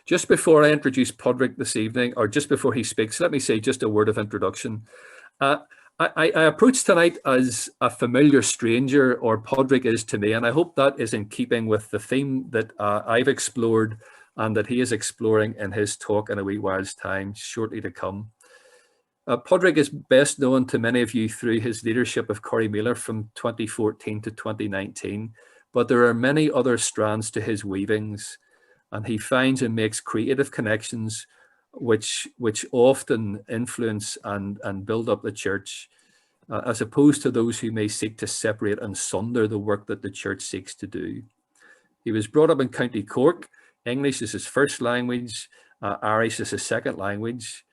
Just before I introduce Padraig this evening, or just before he speaks, let me say just a word of introduction. I approach tonight as a familiar stranger, or Padraig is to me, and I hope that is in keeping with the theme that I've explored and that he is exploring in his talk in a wee while's time, shortly to come. Padraig is best known to many of you through his leadership of Corrymeela from 2014 to 2019, but there are many other strands to his weavings, and he finds and makes creative connections which often influence and build up the church, as opposed to those who may seek to separate and sunder the work that the church seeks to do. He was brought up in County Cork. English is his first language, Irish is his second language.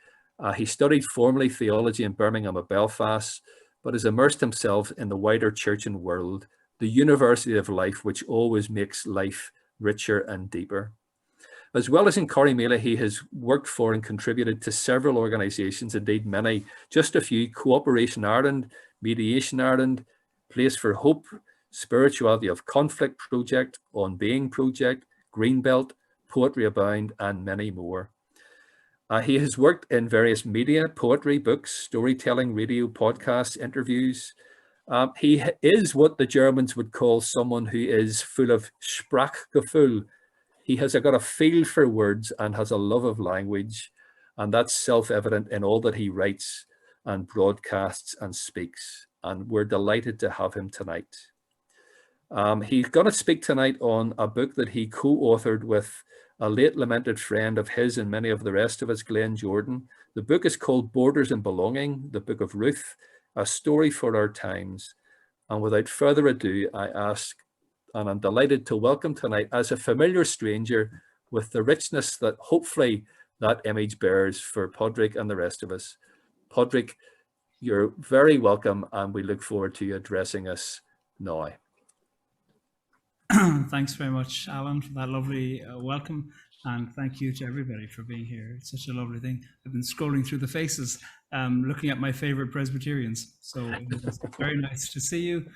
He studied formally theology in Birmingham and Belfast, but has immersed himself in the wider church and world, the university of life, which always makes life richer and deeper. As well as in Corrymeela, he has worked for and contributed to several organisations, indeed many, just a few: Cooperation Ireland, Mediation Ireland, Place for Hope, Spirituality of Conflict Project, On Being Project, Greenbelt, Poetry Abound, and many more. He has worked in various media, poetry, books, storytelling, radio, podcasts, interviews. He is what the Germans would call someone who is full of Sprachgefühl. He has got a feel for words and has a love of language, and that's self-evident in all that he writes and broadcasts and speaks. And we're delighted to have him tonight. He's going to speak tonight on a book that he co-authored with a late lamented friend of his and many of the rest of us, Glenn Jordan. The book is called Borders and Belonging, the Book of Ruth, a story for our times. And without further ado, I ask, and I'm delighted to welcome tonight as a familiar stranger with the richness that hopefully that image bears for Padraig and the rest of us. Padraig, you're very welcome, and we look forward to you addressing us now. Thanks very much, Alan, for that lovely welcome, and thank you to everybody for being here. It's such a lovely thing. I've been scrolling through the faces, looking at my favorite Presbyterians, so it's very nice to see you,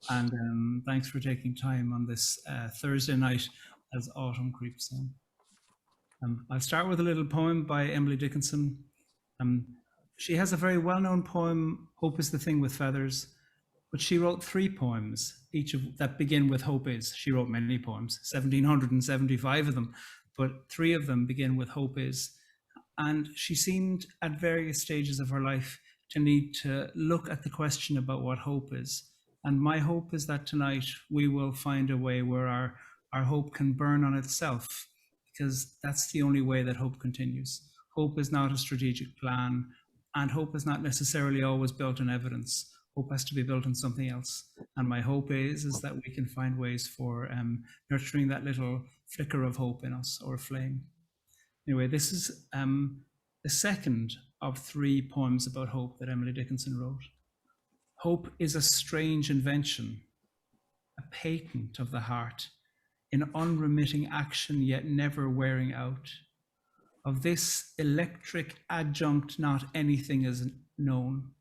and thanks for taking time on this Thursday night as autumn creeps in. I'll start with a little poem by Emily Dickinson. She has a very well-known poem, Hope is the Thing with Feathers, but she wrote 3 poems, each of that begin with Hope Is. She wrote many poems, 1,775 of them, but 3 of them begin with Hope Is. And she seemed at various stages of her life to need to look at the question about what hope is. And my hope is that tonight we will find a way where our hope can burn on itself, because that's the only way that hope continues. Hope is not a strategic plan, and hope is not necessarily always built on evidence. Hope has to be built on something else. And my hope is that we can find ways for nurturing that little flicker of hope in us, or flame. Anyway, this is the second of 3 poems about hope that Emily Dickinson wrote. Hope is a strange invention, a patent of the heart, in unremitting action yet never wearing out. Of this electric adjunct not anything is known,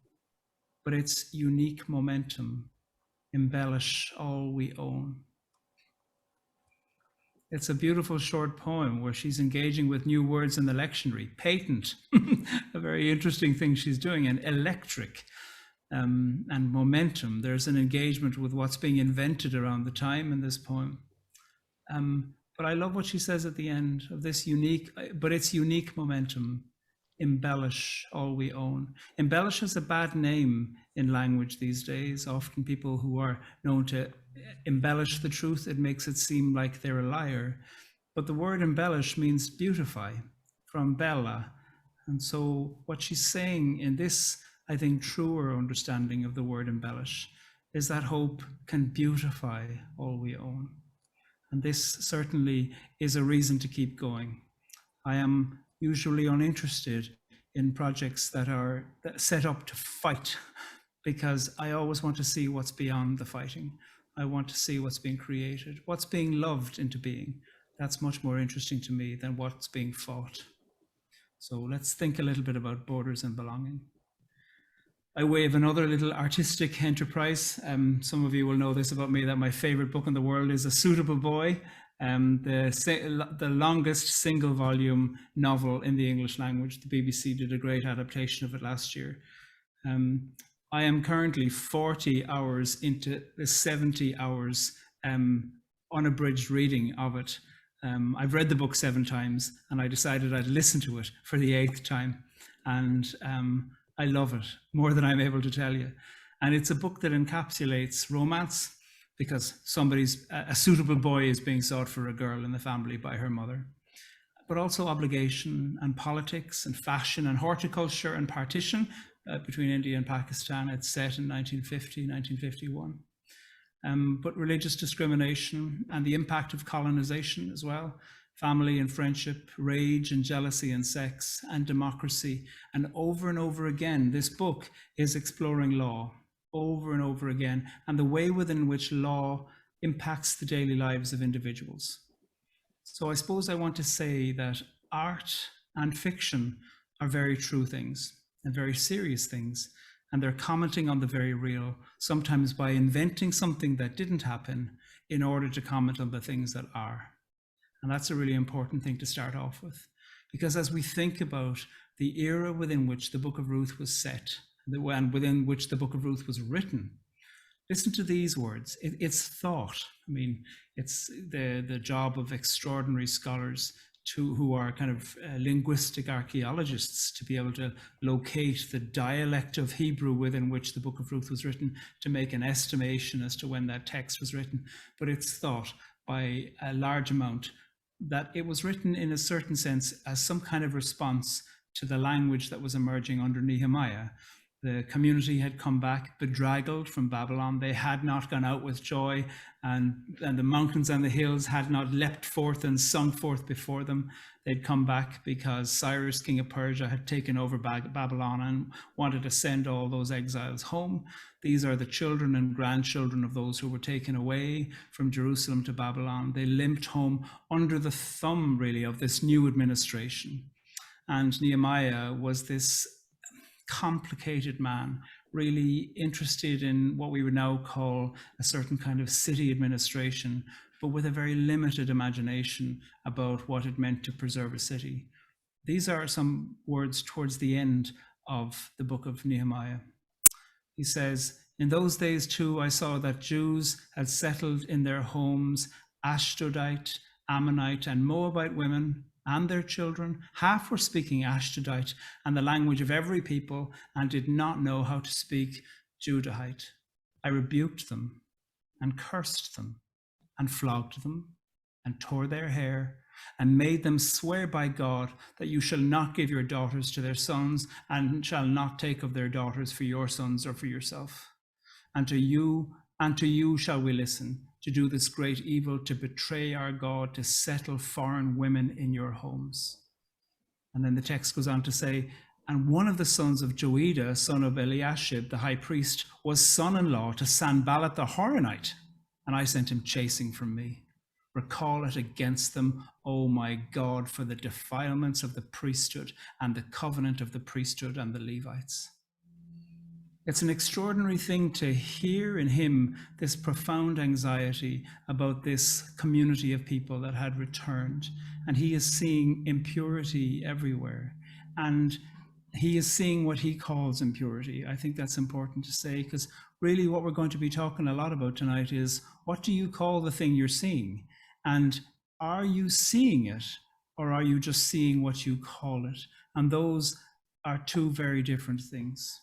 but its unique momentum embellish all we own. It's a beautiful short poem where she's engaging with new words in the lectionary. Patent, a very interesting thing she's doing, and electric and momentum. There's an engagement with what's being invented around the time in this poem. But I love what she says at the end of this but its unique momentum embellish all we own. Embellish is a bad name in language these days. Often people who are known to embellish the truth, it makes it seem like they're a liar. But the word embellish means beautify, from bella. And so what she's saying in this, I think, truer understanding of the word embellish is that hope can beautify all we own. And this certainly is a reason to keep going. I am usually uninterested in projects that are set up to fight, because I always want to see what's beyond the fighting. I want to see what's being created, what's being loved into being. That's much more interesting to me than what's being fought. So let's think a little bit about borders and belonging. By way of another little artistic enterprise, some of you will know this about me, that my favorite book in the world is A Suitable Boy. the longest single volume novel in the English language. The BBC did a great adaptation of it last year. I am currently 40 hours into the 70 hours unabridged reading of it. I've read the book 7 times, and I decided I'd listen to it for the 8th time. And I love it more than I'm able to tell you. And it's a book that encapsulates romance, because a suitable boy is being sought for a girl in the family by her mother, but also obligation and politics and fashion and horticulture and partition between India and Pakistan. It's set in 1950, 1951. But religious discrimination and the impact of colonization as well, family and friendship, rage and jealousy and sex and democracy. And over again, this book is exploring law over and over again, and the way within which law impacts the daily lives of individuals. So I suppose I want to say that art and fiction are very true things and very serious things, and they're commenting on the very real, sometimes by inventing something that didn't happen in order to comment on the things that are. And that's a really important thing to start off with, because as we think about the era within which the book of Ruth was set, and within which the book of Ruth was written, listen to these words. It's thought. I mean, it's the job of extraordinary scholars who are kind of linguistic archaeologists to be able to locate the dialect of Hebrew within which the book of Ruth was written, to make an estimation as to when that text was written. But it's thought by a large amount that it was written in a certain sense as some kind of response to the language that was emerging under Nehemiah. The community had come back bedraggled from Babylon. They had not gone out with joy, and the mountains and the hills had not leapt forth and sung forth before them. They'd come back because Cyrus, king of Persia, had taken over Babylon and wanted to send all those exiles home. These are the children and grandchildren of those who were taken away from Jerusalem to Babylon. They limped home under the thumb, really, of this new administration. And Nehemiah was this complicated man, really interested in what we would now call a certain kind of city administration, but with a very limited imagination about what it meant to preserve a city. These are some words towards the end of the book of Nehemiah. He says, "In those days too, I saw that Jews had settled in their homes Ashdodite, Ammonite, and Moabite women, and their children. Half were speaking Ashdodite and the language of every people, and did not know how to speak Judahite. I rebuked them and cursed them and flogged them and tore their hair and made them swear by God that you shall not give your daughters to their sons, and shall not take of their daughters for your sons or for yourself. And to you shall we listen, to do this great evil, to betray our God, to settle foreign women in your homes." And then the text goes on to say, "And one of the sons of Joiada, son of Eliashib, the high priest, was son-in-law to Sanballat the Horonite, and I sent him chasing from me. Recall it against them, O my God, for the defilements of the priesthood and the covenant of the priesthood and the Levites." It's an extraordinary thing to hear in him this profound anxiety about this community of people that had returned. And he is seeing impurity everywhere. And he is seeing what he calls impurity. I think that's important to say, because really what we're going to be talking a lot about tonight is, what do you call the thing you're seeing? And are you seeing it, or are you just seeing what you call it? And those are two very different things.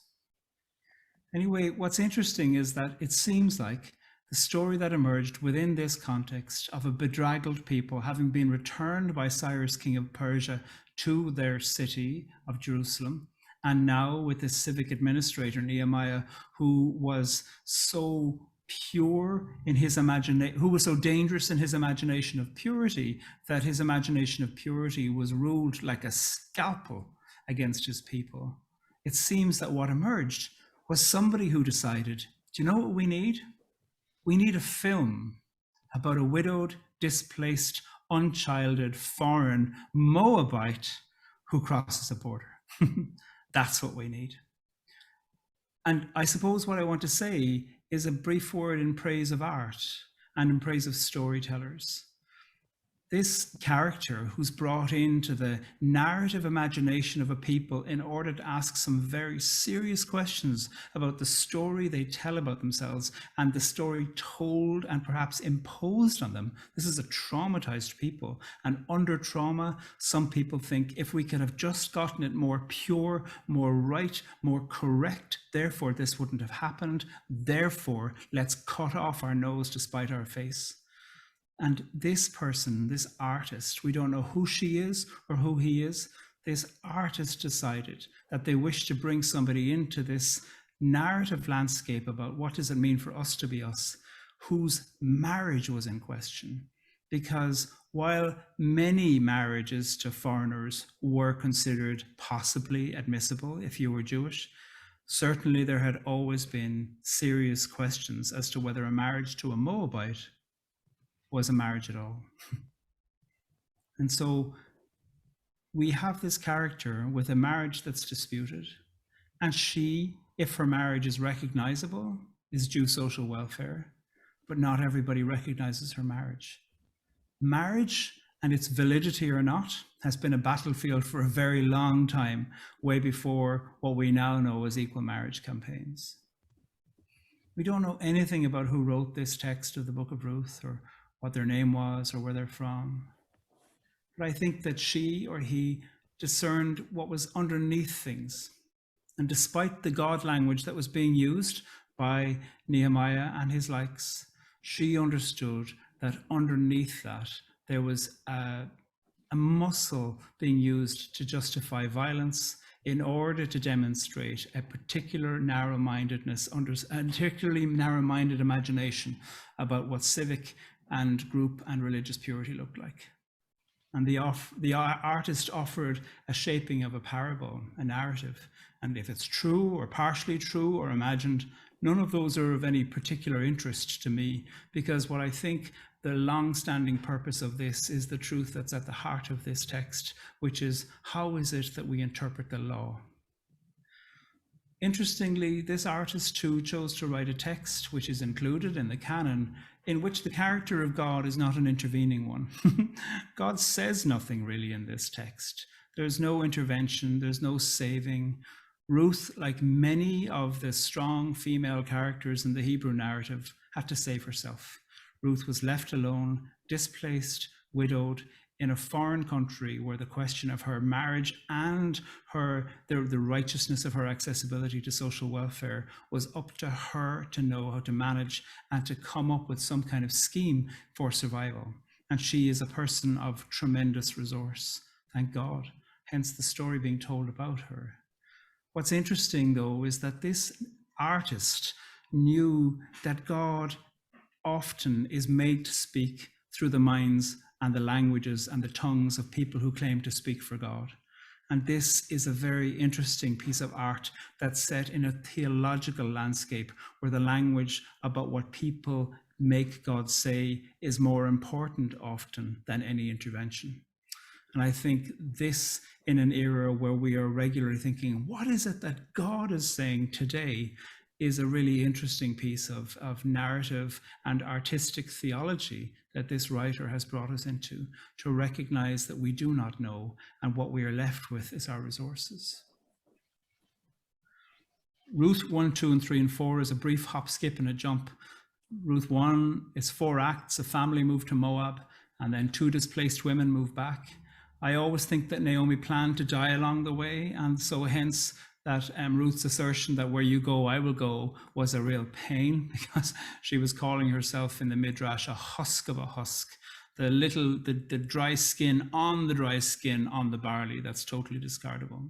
Anyway, what's interesting is that it seems like the story that emerged within this context of a bedraggled people having been returned by Cyrus, king of Persia, to their city of Jerusalem, and now with this civic administrator, Nehemiah, who was so pure in his imagination, who was so dangerous in his imagination of purity, that his imagination of purity was ruled like a scalpel against his people. It seems that what emerged was somebody who decided, do you know what we need? We need a film about a widowed, displaced, unchilded, foreign Moabite who crosses a border. That's what we need. And I suppose what I want to say is a brief word in praise of art and in praise of storytellers. this character who's brought into the narrative imagination of a people in order to ask some very serious questions about the story they tell about themselves and the story told and perhaps imposed on them. This is a traumatized people, and under trauma, some people think if we could have just gotten it more pure, more right, more correct, therefore this wouldn't have happened, therefore let's cut off our nose to spite our face. And this person, this artist, we don't know who she is or who he is. This artist decided that they wish to bring somebody into this narrative landscape about what does it mean for us to be us, whose marriage was in question. Because while many marriages to foreigners were considered possibly admissible if you were Jewish, certainly there had always been serious questions as to whether a marriage to a Moabite was a marriage at all. And so we have this character with a marriage that's disputed, and she, if her marriage is recognizable, is due social welfare, but not everybody recognizes her marriage. Marriage, and its validity or not, has been a battlefield for a very long time, way before what we now know as equal marriage campaigns. We don't know anything about who wrote this text of the book of Ruth, or what their name was, or where they're from. But I think that she or he discerned what was underneath things. And despite the God language that was being used by Nehemiah and his likes, she understood that underneath that there was a muscle being used to justify violence in order to demonstrate a particular narrow-mindedness, a particularly narrow-minded imagination about what civic and group and religious purity looked like. And the artist offered a shaping of a parable, a narrative. And if it's true or partially true or imagined, none of those are of any particular interest to me, because what I think the long-standing purpose of this is the truth that's at the heart of this text, which is, how is it that we interpret the law? Interestingly, this artist too chose to write a text which is included in the canon, in which the character of God is not an intervening one. God says nothing really in this text. There's no intervention, there's no saving. Ruth, like many of the strong female characters in the Hebrew narrative, had to save herself. Ruth was left alone, displaced, widowed, in a foreign country where the question of her marriage and the righteousness of her accessibility to social welfare was up to her to know how to manage and to come up with some kind of scheme for survival. And she is a person of tremendous resource, thank God, hence the story being told about her. What's interesting, though, is that this artist knew that God often is made to speak through the minds and the languages and the tongues of people who claim to speak for God. And this is a very interesting piece of art that's set in a theological landscape where the language about what people make God say is more important often than any intervention. And I think this, in an era where we are regularly thinking, what is it that God is saying today, is a really interesting piece of narrative and artistic theology that this writer has brought us into, to recognize that we do not know, and what we are left with is our resources. Ruth 1, 2, and 3, and 4 is a brief hop, skip, and a jump. Ruth 1 is 4 acts. A family moved to Moab, and then 2 displaced women moved back. I always think that Naomi planned to die along the way, and so hence that Ruth's assertion that where you go, I will go, was a real pain, because she was calling herself in the Midrash a husk of a husk, the dry skin on the dry skin on the barley that's totally discardable.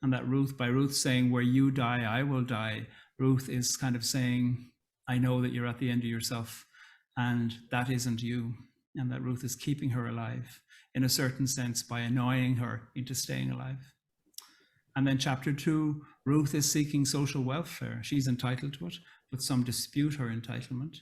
And that Ruth, by Ruth saying, where you die, I will die, Ruth is kind of saying, I know that you're at the end of yourself, and that isn't you. And that Ruth is keeping her alive, in a certain sense, by annoying her into staying alive. And then chapter 2, Ruth is seeking social welfare. She's entitled to it, but some dispute her entitlement.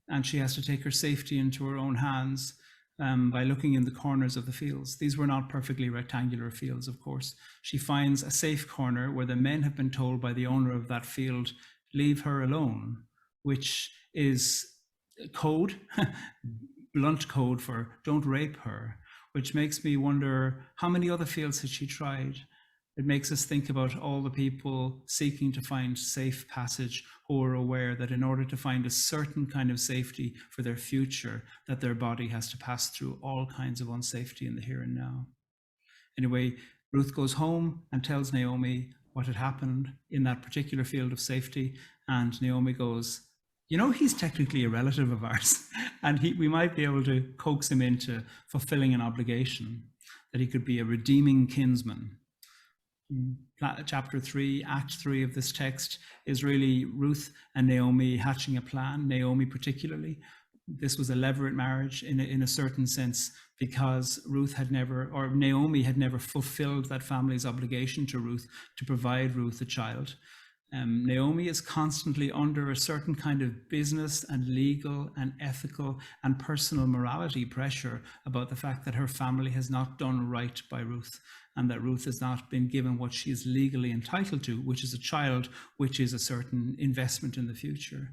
And she has to take her safety into her own hands by looking in the corners of the fields. These were not perfectly rectangular fields, of course. She finds a safe corner where the men have been told by the owner of that field, leave her alone, which is code, blunt code for don't rape her, which makes me wonder how many other fields has she tried. It makes us think about all the people seeking to find safe passage who are aware that in order to find a certain kind of safety for their future, that their body has to pass through all kinds of unsafety in the here and now. Anyway, Ruth goes home and tells Naomi what had happened in that particular field of safety. And Naomi goes, you know, he's technically a relative of ours, and we might be able to coax him into fulfilling an obligation, that he could be a redeeming kinsman. Chapter 3, Act 3 of this text is really Ruth and Naomi hatching a plan, Naomi particularly. This was a levirate marriage in a certain sense, because Naomi had never fulfilled that family's obligation to Ruth to provide Ruth a child. Naomi is constantly under a certain kind of business and legal and ethical and personal morality pressure about the fact that her family has not done right by Ruth, and that Ruth has not been given what she is legally entitled to, which is a child, which is a certain investment in the future.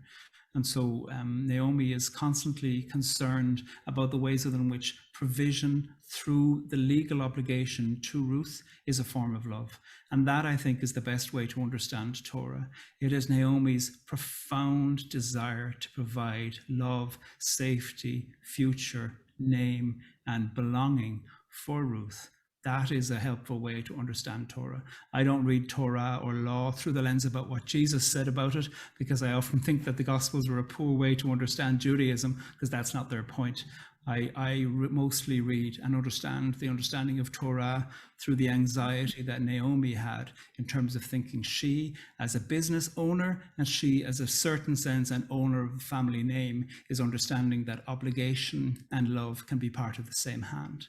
And so Naomi is constantly concerned about the ways in which provision through the legal obligation to Ruth is a form of love. And that, I think, is the best way to understand Torah. It is Naomi's profound desire to provide love, safety, future, name, and belonging for Ruth. That is a helpful way to understand Torah. I don't read Torah or law through the lens about what Jesus said about it, because I often think that the Gospels are a poor way to understand Judaism, because that's not their point. I mostly read and understand the understanding of Torah through the anxiety that Naomi had in terms of thinking she as a business owner, and she as a certain sense an owner of a family name, is understanding that obligation and love can be part of the same hand.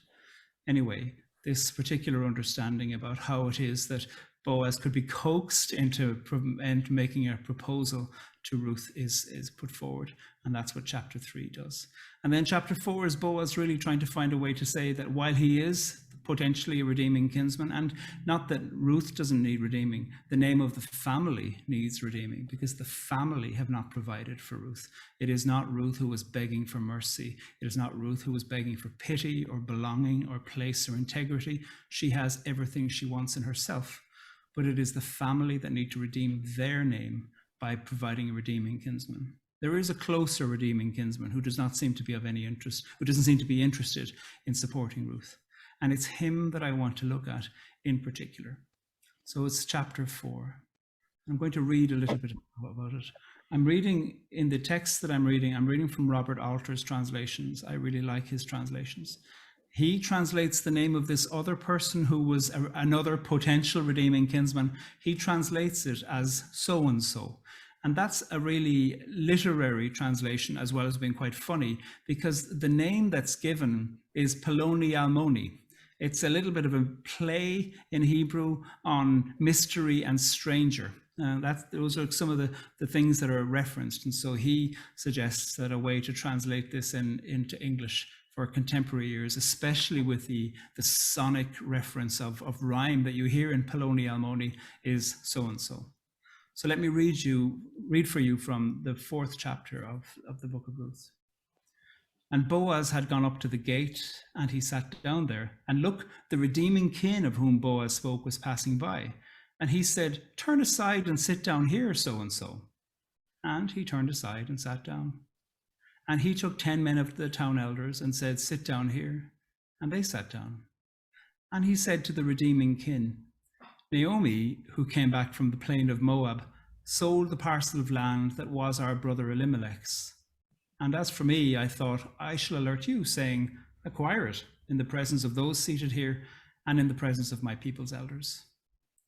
Anyway, this particular understanding about how it is that Boaz could be coaxed into making a proposal to Ruth is put forward. And that's what chapter 3 does. And then chapter 4 is Boaz really trying to find a way to say that while he is potentially a redeeming kinsman, and not that Ruth doesn't need redeeming, the name of the family needs redeeming, because the family have not provided for Ruth. It is not Ruth who was begging for mercy. It is not Ruth who was begging for pity or belonging or place or integrity. She has everything she wants in herself, but it is the family that need to redeem their name by providing a redeeming kinsman. There is a closer redeeming kinsman who does not seem to be of any interest, who doesn't seem to be interested in supporting Ruth. And it's him that I want to look at in particular. So it's chapter 4. I'm going to read a little bit about it. I'm reading, in the text that I'm reading from Robert Alter's translations. I really like his translations. He translates the name of this other person who was another potential redeeming kinsman. He translates it as so-and-so. And that's a really literary translation, as well as being quite funny, because the name that's given is Peloni Almoni. It's a little bit of a play in Hebrew on mystery and stranger. Those are some of the things that are referenced. And so he suggests that a way to translate this into English for contemporary ears, especially with the sonic reference of rhyme that you hear in Peloni Almoni, is so-and-so. So let me read for you from the 4th chapter of the book of Ruth. And Boaz had gone up to the gate, and he sat down there. And look, the redeeming kin of whom Boaz spoke was passing by. And he said, turn aside and sit down here, so-and-so. And he turned aside and sat down. And he took 10 men of the town elders and said, sit down here. And they sat down. And he said to the redeeming kin, Naomi, who came back from the plain of Moab, sold the parcel of land that was our brother Elimelech's. And as for me, I thought, I shall alert you, saying, acquire it in the presence of those seated here and in the presence of my people's elders.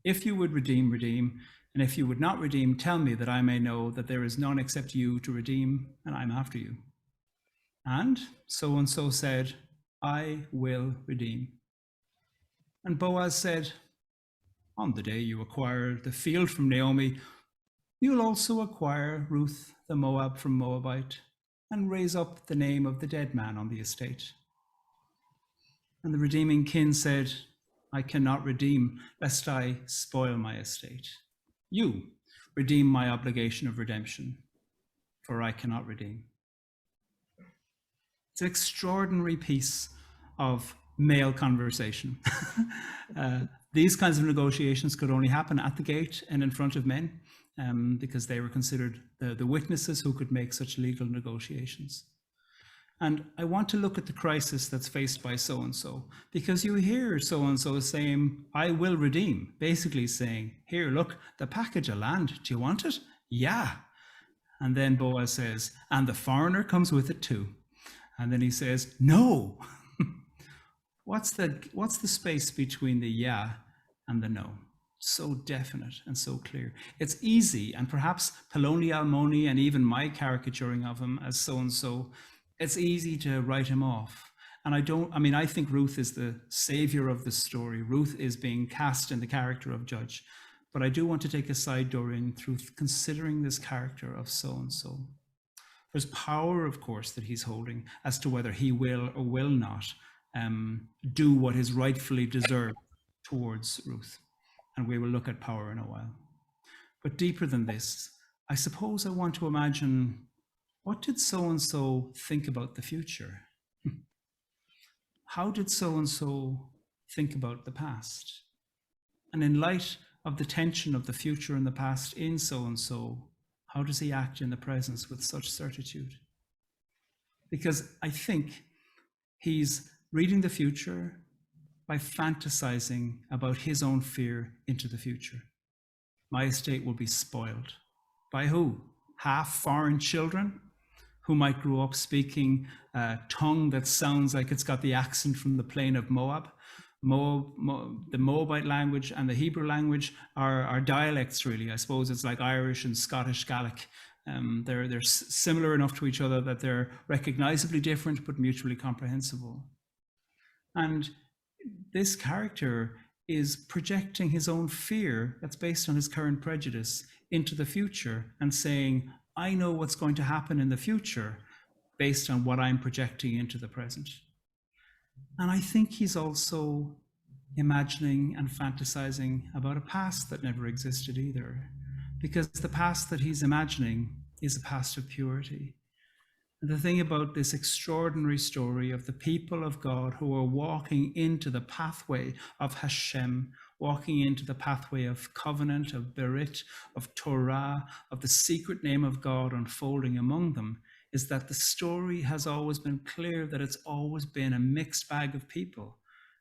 If you would redeem, redeem. And if you would not redeem, tell me, that I may know that there is none except you to redeem, and I'm after you. And so said, I will redeem. And Boaz said, on the day you acquire the field from Naomi, you'll also acquire Ruth the Moab from Moabite, and raise up the name of the dead man on the estate. And the redeeming kin said, I cannot redeem, lest I spoil my estate. You redeem my obligation of redemption, for I cannot redeem. It's an extraordinary piece of male conversation. These kinds of negotiations could only happen at the gate and in front of men, because they were considered the witnesses who could make such legal negotiations. And I want to look at the crisis that's faced by so-and-so, because you hear so-and-so saying, I will redeem, basically saying, here, look, the package of land, do you want it? Yeah. And then Boaz says, and the foreigner comes with it too. And then he says, no. What's the space between the yeah and the no? So definite and so clear. It's easy, and perhaps Poloni Almoni and even my caricaturing of him as so-and-so, it's easy to write him off. And I think Ruth is the savior of the story. Ruth is being cast in the character of judge. But I do want to take a side door in through considering this character of so-and-so. There's power, of course, that he's holding as to whether he will or will not do what is rightfully deserved towards Ruth. And we will look at power in a while. But deeper than this, I suppose I want to imagine, what did so-and-so think about the future? How did so-and-so think about the past? And in light of the tension of the future and the past in so-and-so, how does he act in the present with such certitude? Because I think he's reading the future by fantasizing about his own fear into the future. My estate will be spoiled. By who? Half foreign children who might grow up speaking a tongue that sounds like it's got the accent from the plain of Moab. The Moabite language and the Hebrew language are dialects, really. I suppose it's like Irish and Scottish Gaelic. They're similar enough to each other that they're recognizably different but mutually comprehensible. And this character is projecting his own fear that's based on his current prejudice into the future and saying, I know what's going to happen in the future based on what I'm projecting into the present. And I think he's also imagining and fantasizing about a past that never existed either, because the past that he's imagining is a past of purity. And the thing about this extraordinary story of the people of God who are walking into the pathway of Hashem, walking into the pathway of covenant, of Berit, of Torah, of the secret name of God unfolding among them, is that the story has always been clear that it's always been a mixed bag of people,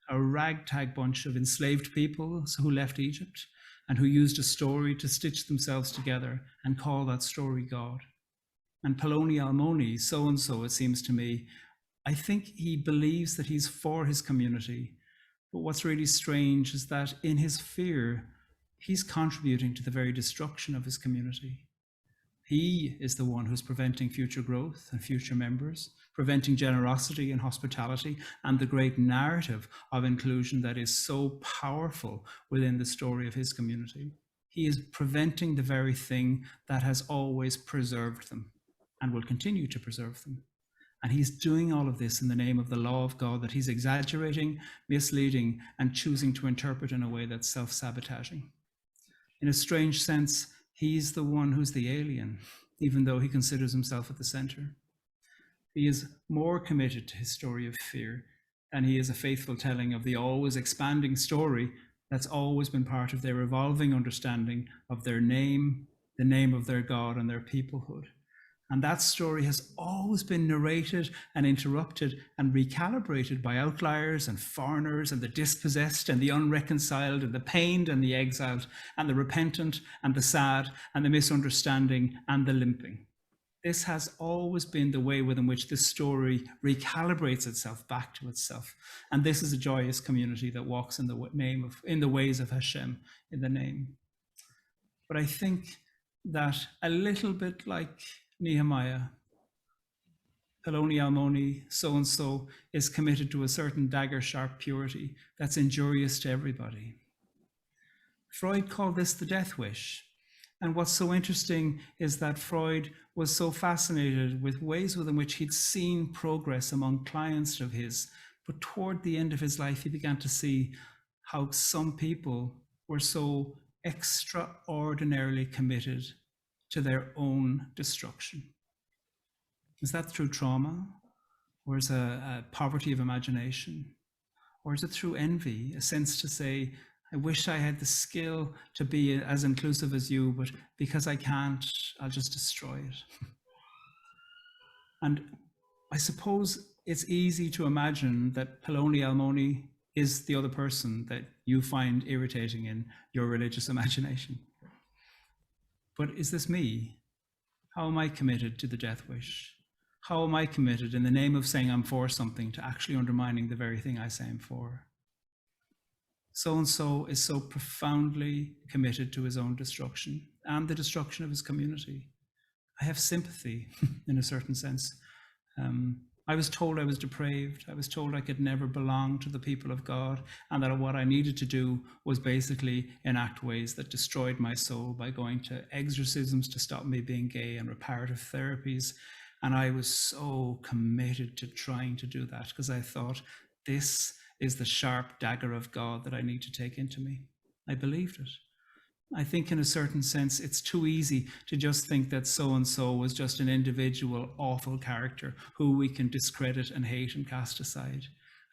a ragtag bunch of enslaved people who left Egypt and who used a story to stitch themselves together and call that story God. And Poloni Almoni, so-and-so, it seems to me, I think he believes that he's for his community. But what's really strange is that in his fear, he's contributing to the very destruction of his community. He is the one who's preventing future growth and future members, preventing generosity and hospitality, and the great narrative of inclusion that is so powerful within the story of his community. He is preventing the very thing that has always preserved them and will continue to preserve them. And he's doing all of this in the name of the law of God that he's exaggerating, misleading, and choosing to interpret in a way that's self-sabotaging. In a strange sense, he's the one who's the alien, even though he considers himself at the center. He is more committed to his story of fear than he is a faithful telling of the always expanding story that's always been part of their evolving understanding of their name, the name of their God, and their peoplehood. And that story has always been narrated and interrupted and recalibrated by outliers and foreigners and the dispossessed and the unreconciled and the pained and the exiled and the repentant and the sad and the misunderstanding and the limping. This has always been the way within which this story recalibrates itself back to itself. And this is a joyous community that walks in the ways of Hashem, in the name. But I think that a little bit like Nehemiah, Poloni Almoni, so-and-so, is committed to a certain dagger-sharp purity that's injurious to everybody. Freud called this the death wish. And what's so interesting is that Freud was so fascinated with ways within which he'd seen progress among clients of his, but toward the end of his life, he began to see how some people were so extraordinarily committed to their own destruction. Is that through trauma? Or is a poverty of imagination? Or is it through envy, a sense to say, I wish I had the skill to be as inclusive as you, but because I can't, I'll just destroy it. And I suppose it's easy to imagine that Poloni Almoni is the other person that you find irritating in your religious imagination. But is this me? How am I committed to the death wish? How am I committed in the name of saying I'm for something to actually undermining the very thing I say I'm for? So-and-so is so profoundly committed to his own destruction and the destruction of his community. I have sympathy in a certain sense. I was told I was depraved. I was told I could never belong to the people of God, and that what I needed to do was basically enact ways that destroyed my soul by going to exorcisms to stop me being gay and reparative therapies. And I was so committed to trying to do that because I thought, this is the sharp dagger of God that I need to take into me. I believed it. I think in a certain sense, it's too easy to just think that so-and-so was just an individual awful character who we can discredit and hate and cast aside.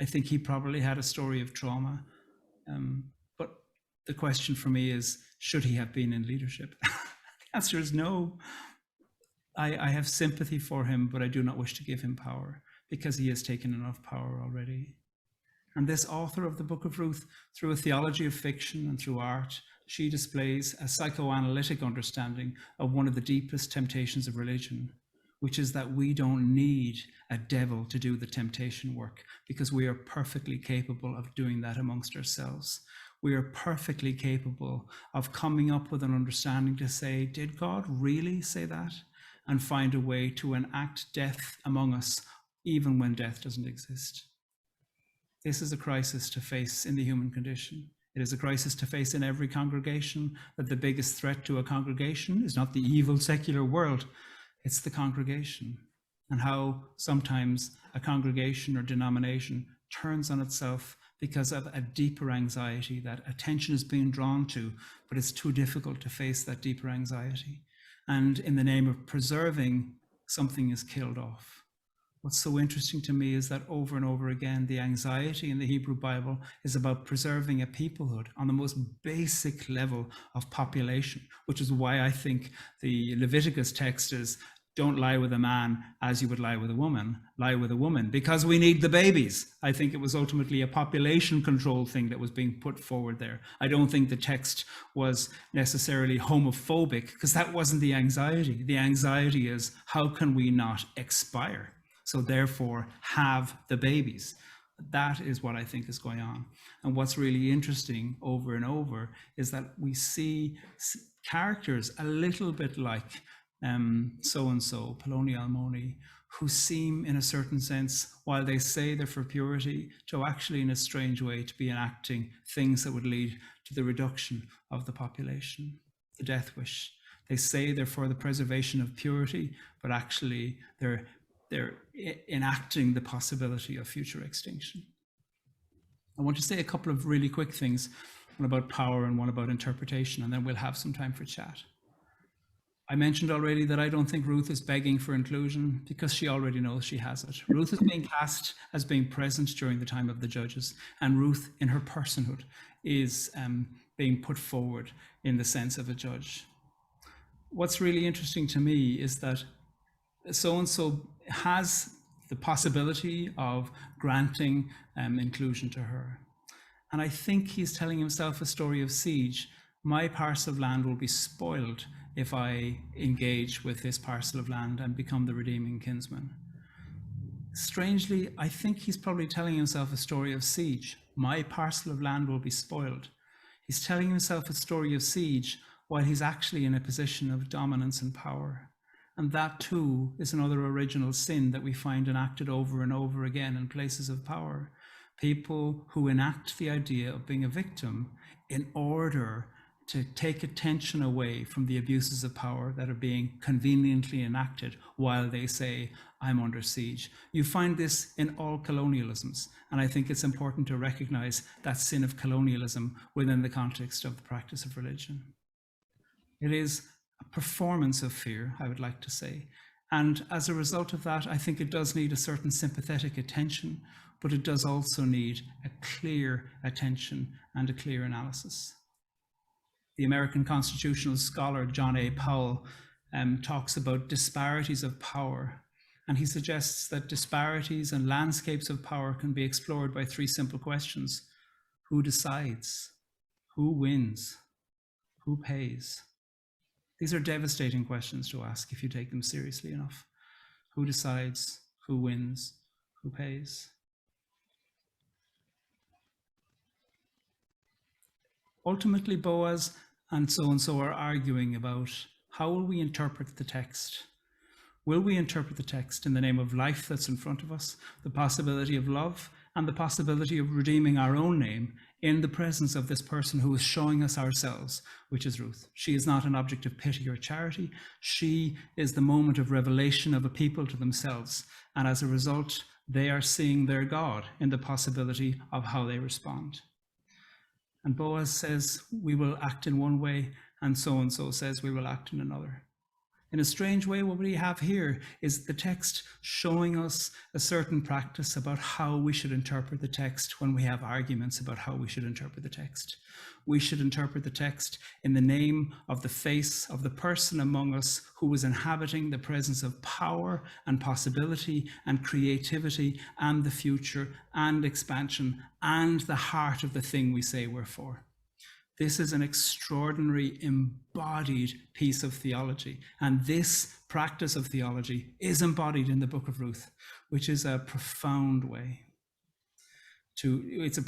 I think he probably had a story of trauma. But the question for me is, should he have been in leadership? The answer is no. I have sympathy for him, but I do not wish to give him power because he has taken enough power already. And this author of the Book of Ruth, through a theology of fiction and through art, she displays a psychoanalytic understanding of one of the deepest temptations of religion, which is that we don't need a devil to do the temptation work because we are perfectly capable of doing that amongst ourselves. We are perfectly capable of coming up with an understanding to say, did God really say that? And find a way to enact death among us, even when death doesn't exist. This is a crisis to face in the human condition. It is a crisis to face in every congregation, that the biggest threat to a congregation is not the evil secular world, it's the congregation. And how sometimes a congregation or denomination turns on itself because of a deeper anxiety that attention is being drawn to, but it's too difficult to face that deeper anxiety. And in the name of preserving, something is killed off. What's so interesting to me is that over and over again, the anxiety in the Hebrew Bible is about preserving a peoplehood on the most basic level of population, which is why I think the Leviticus text is, don't lie with a man as you would lie with a woman, lie with a woman, because we need the babies. I think it was ultimately a population control thing that was being put forward there. I don't think the text was necessarily homophobic, because that wasn't the anxiety. The anxiety is, how can we not expire? So therefore, have the babies. That is what I think is going on. And what's really interesting over and over is that we see characters a little bit like so-and-so, Poloni Almoni, who seem in a certain sense, while they say they're for purity, to actually in a strange way to be enacting things that would lead to the reduction of the population, the death wish. They say they're for the preservation of purity, but actually they're enacting the possibility of future extinction. I want to say a couple of really quick things, one about power and one about interpretation, and then we'll have some time for chat. I mentioned already that I don't think Ruth is begging for inclusion because she already knows she has it. Ruth is being cast as being present during the time of the judges, and Ruth in her personhood is being put forward in the sense of a judge. What's really interesting to me is that so-and-so has the possibility of granting inclusion to her. And I think he's telling himself a story of siege. My parcel of land will be spoiled if I engage with this parcel of land and become the redeeming kinsman. Strangely, I think he's probably telling himself a story of siege. My parcel of land will be spoiled. He's telling himself a story of siege while he's actually in a position of dominance and power. And that too is another original sin that we find enacted over and over again in places of power. People who enact the idea of being a victim in order to take attention away from the abuses of power that are being conveniently enacted while they say, I'm under siege. You find this in all colonialisms, and I think it's important to recognize that sin of colonialism within the context of the practice of religion. It is a performance of fear, I would like to say, And as a result of that, I think it does need a certain sympathetic attention, but it does also need a clear attention and a clear analysis. The American constitutional scholar John A. Powell talks about disparities of power, and he suggests that disparities and landscapes of power can be explored by three simple questions. Who decides? Who wins? Who pays? These are devastating questions to ask if you take them seriously enough. Who decides? Who wins? Who pays? Ultimately, Boaz and so are arguing about how will we interpret the text. Will we interpret the text in the name of life that's in front of us, the possibility of love, and the possibility of redeeming our own name in the presence of this person who is showing us ourselves, which is Ruth. She is not an object of pity or charity. She is the moment of revelation of a people to themselves. And as a result, they are seeing their God in the possibility of how they respond. And Boaz says, we will act in one way, and so says we will act in another. In a strange way, what we have here is the text showing us a certain practice about how we should interpret the text when we have arguments about how we should interpret the text. We should interpret the text in the name of the face of the person among us who is inhabiting the presence of power and possibility and creativity and the future and expansion and the heart of the thing we say we're for. This is an extraordinary embodied piece of theology. And this practice of theology is embodied in the book of Ruth, which is a profound way it's a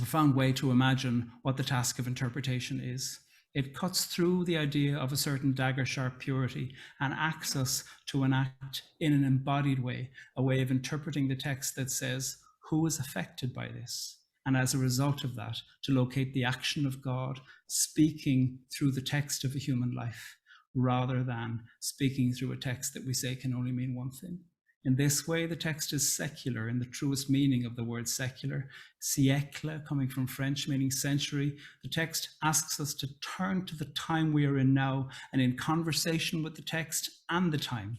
profound way to imagine what the task of interpretation is. It cuts through the idea of a certain dagger-sharp purity and asks us to enact in an embodied way, a way of interpreting the text that says, who is affected by this? And as a result of that, to locate the action of God speaking through the text of a human life, rather than speaking through a text that we say can only mean one thing. In this way, the text is secular in the truest meaning of the word secular. Siècle, coming from French, meaning century. The text asks us to turn to the time we are in now, and in conversation with the text and the time,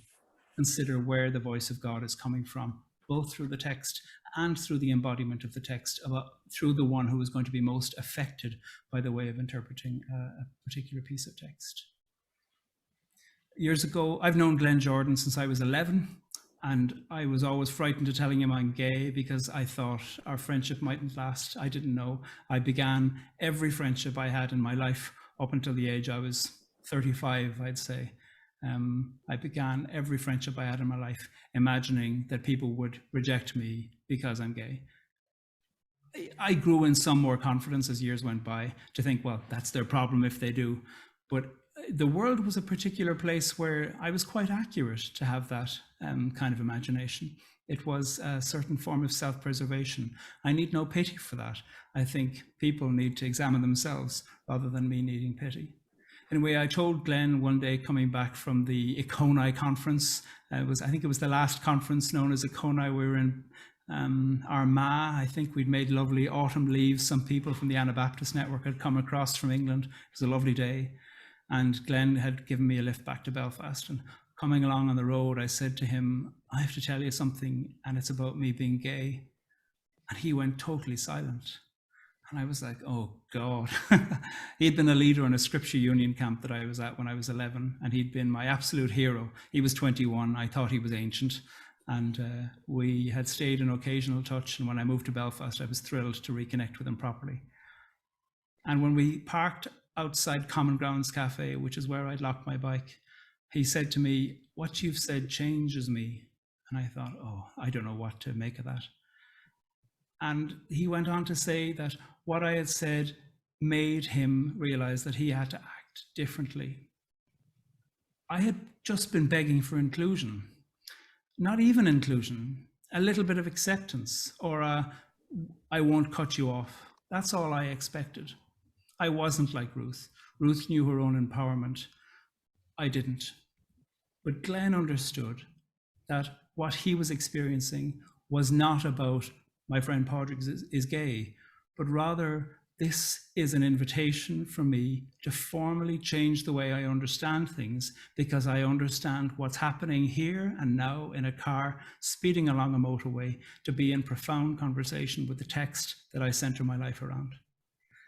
consider where the voice of God is coming from, both through the text and through the embodiment of the text, through the one who is going to be most affected by the way of interpreting a particular piece of text. Years ago, I've known Glenn Jordan since I was 11, and I was always frightened of telling him I'm gay because I thought our friendship mightn't last. I didn't know. I began every friendship I had in my life up until the age I was 35, I'd say. I began every friendship I had in my life imagining that people would reject me because I'm gay. I grew in some more confidence as years went by to think, well, that's their problem if they do. But the world was a particular place where I was quite accurate to have that kind of imagination. It was a certain form of self-preservation. I need no pity for that. I think people need to examine themselves rather than me needing pity. Anyway, I told Glenn one day coming back from the Iconi conference, I think it was the last conference known as Iconi. We were in Armagh. I think we'd made lovely autumn leaves. Some people from the Anabaptist Network had come across from England. It was a lovely day. And Glenn had given me a lift back to Belfast. And coming along on the road, I said to him, I have to tell you something, and it's about me being gay. And he went totally silent. And I was like, oh God. He'd been a leader in a scripture union camp that I was at when I was 11, and he'd been my absolute hero. He was 21. I thought he was ancient. And we had stayed in occasional touch. And when I moved to Belfast, I was thrilled to reconnect with him properly. And when we parked outside Common Grounds Cafe, which is where I'd locked my bike, he said to me, what you've said changes me. And I thought, oh, I don't know what to make of that. And he went on to say that what I had said made him realize that he had to act differently. I had just been begging for inclusion, not even inclusion, a little bit of acceptance, or I won't cut you off. That's all I expected. I wasn't like Ruth. Ruth knew her own empowerment. I didn't. But Glenn understood that what he was experiencing was not about my friend Padraig is gay, but rather this is an invitation for me to formally change the way I understand things, because I understand what's happening here and now in a car speeding along a motorway, to be in profound conversation with the text that I center my life around.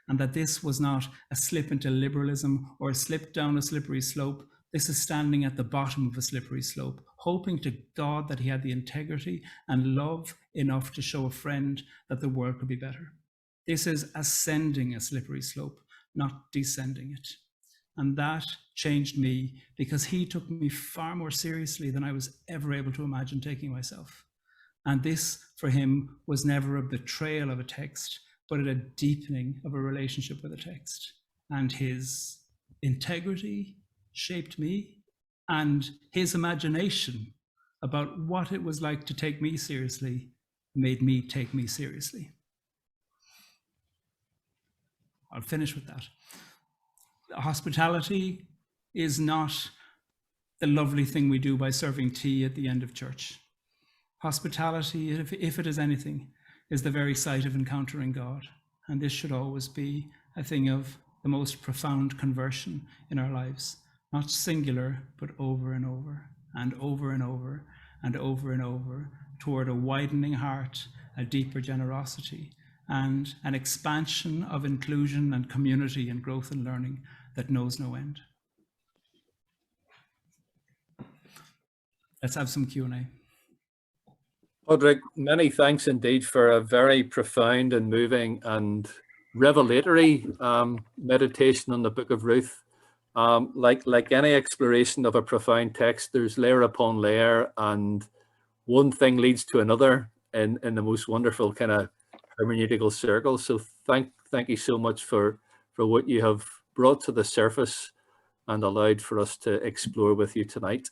And that this was not a slip into liberalism or a slip down a slippery slope. This is standing at the bottom of a slippery slope, hoping to God that he had the integrity and love enough to show a friend that the world could be better. This is ascending a slippery slope, not descending it. And that changed me, because he took me far more seriously than I was ever able to imagine taking myself. And this, for him, was never a betrayal of a text, but a deepening of a relationship with a text. And his integrity shaped me, and his imagination about what it was like to take me seriously made me take me seriously. I'll finish with that. Hospitality is not the lovely thing we do by serving tea at the end of church. Hospitality, if it is anything, is the very sight of encountering God. And this should always be a thing of the most profound conversion in our lives. Not singular, but over and over, and over and over, and over and over, toward a widening heart, a deeper generosity, and an expansion of inclusion and community and growth and learning that knows no end. Let's have some Q&A. Padraig, many thanks indeed for a very profound and moving and revelatory meditation on the Book of Ruth. Like any exploration of a profound text, there's layer upon layer, and one thing leads to another in the most wonderful kind of hermeneutical circle. So thank you so much for what you have brought to the surface and allowed for us to explore with you tonight.